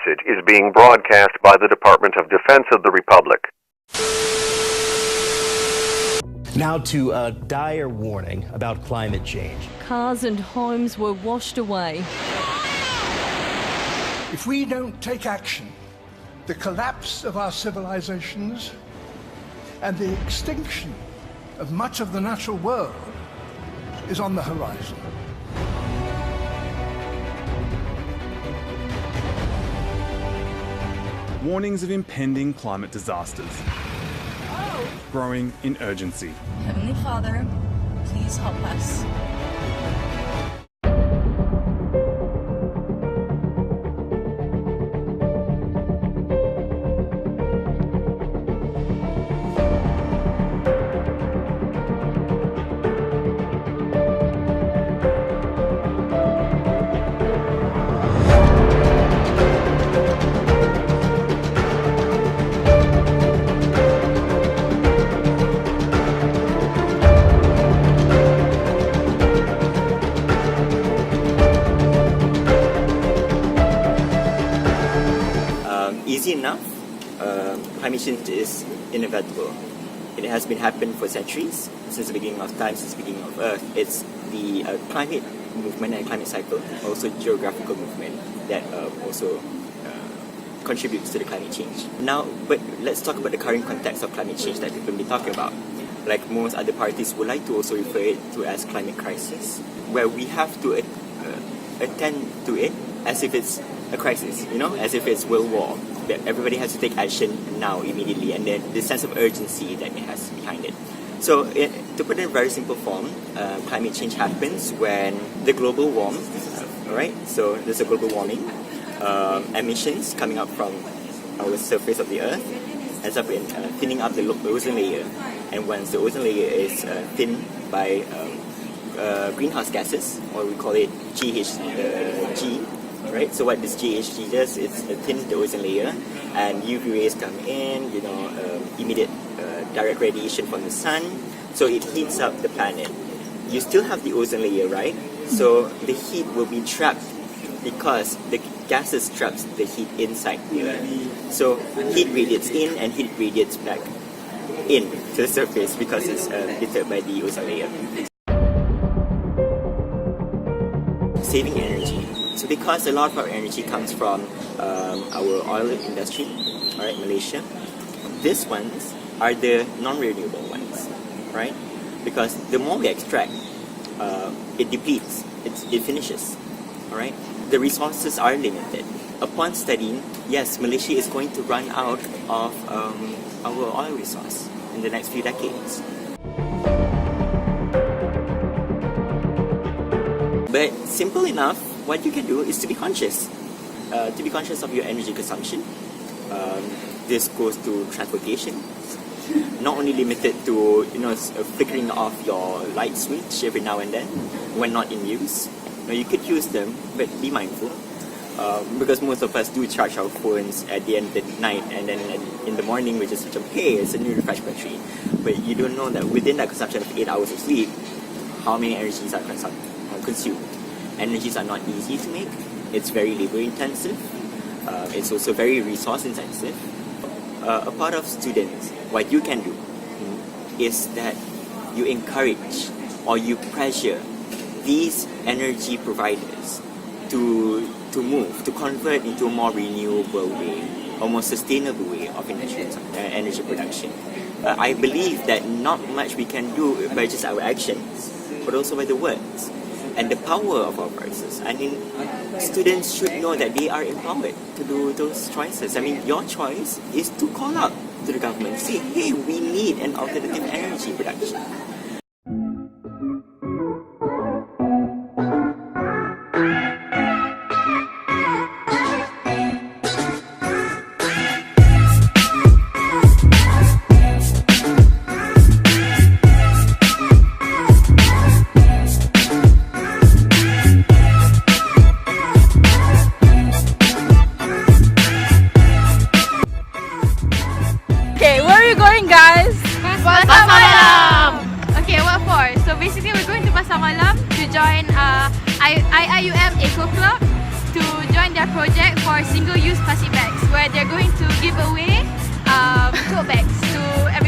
message is being broadcast by the Department of Defense of the Republic. Now to a dire warning about climate change. Cars and homes were washed away. If we don't take action, the collapse of our civilizations and the extinction of much of the natural world is on the horizon. Warnings of impending climate disasters. Growing in urgency. Heavenly Father, please help us. Easy enough, climate change is inevitable. It has been happening for centuries, since the beginning of time, since the beginning of Earth. It's the climate movement and climate cycle, also geographical movement, that also contributes to the climate change. Now, but let's talk about the current context of climate change that people have been talking about. Like most other parties would like to also refer it to as climate crisis, where we have to attend to it as if it's a crisis, as if it's World War. That everybody has to take action now, immediately, and then the sense of urgency that it has behind it. So, to put it in very simple form, climate change happens when the global warms, right? So there's a global warming, emissions coming up from our surface of the Earth ends up in thinning up the ozone layer, and once the ozone layer is thinned by greenhouse gases, or we call it GHG. Right, so what this GHG does is thins the ozone layer, and UV rays come in, immediate direct radiation from the sun, so it heats up the planet. You still have the ozone layer, right? So the heat will be trapped because the gases traps the heat inside the Earth. So heat radiates in and heat radiates back in to the surface because it's deterred by the ozone layer. Saving energy. So because a lot of our energy comes from our oil industry, alright, Malaysia, these ones are the non-renewable ones, right? Because the more we extract, it depletes, it finishes, alright? The resources are limited. Upon studying, yes, Malaysia is going to run out of our oil resource in the next few decades. But simple enough, what you can do is to be conscious of your energy consumption. This goes to transportation, not only limited to flickering off your light switch every now and then when not in use. You could use them, but be mindful, because most of us do charge our phones at the end of the night, and then in the morning we just switch them, hey, it's a new refresh battery. But you don't know that within that consumption of 8 hours of sleep, how many energies are consumed. Energies are not easy to make. It's very labor intensive. It's also very resource intensive. A part of students, what you can do is that you encourage or you pressure these energy providers to move, to convert into a more renewable way, a more sustainable way of energy production. I believe that not much we can do by just our actions, but also by the words and the power of our voices. I mean, students should know that they are empowered to do those choices. I mean, your choice is to call out to the government, say, hey, we need an alternative energy production. Guys, Pasar Malam. Okay, what for? So basically, we're going to Pasar Malam to join IIUM Eco Club to join their project for for single-use plastic bags, where they're going to give away tote bags to everyone.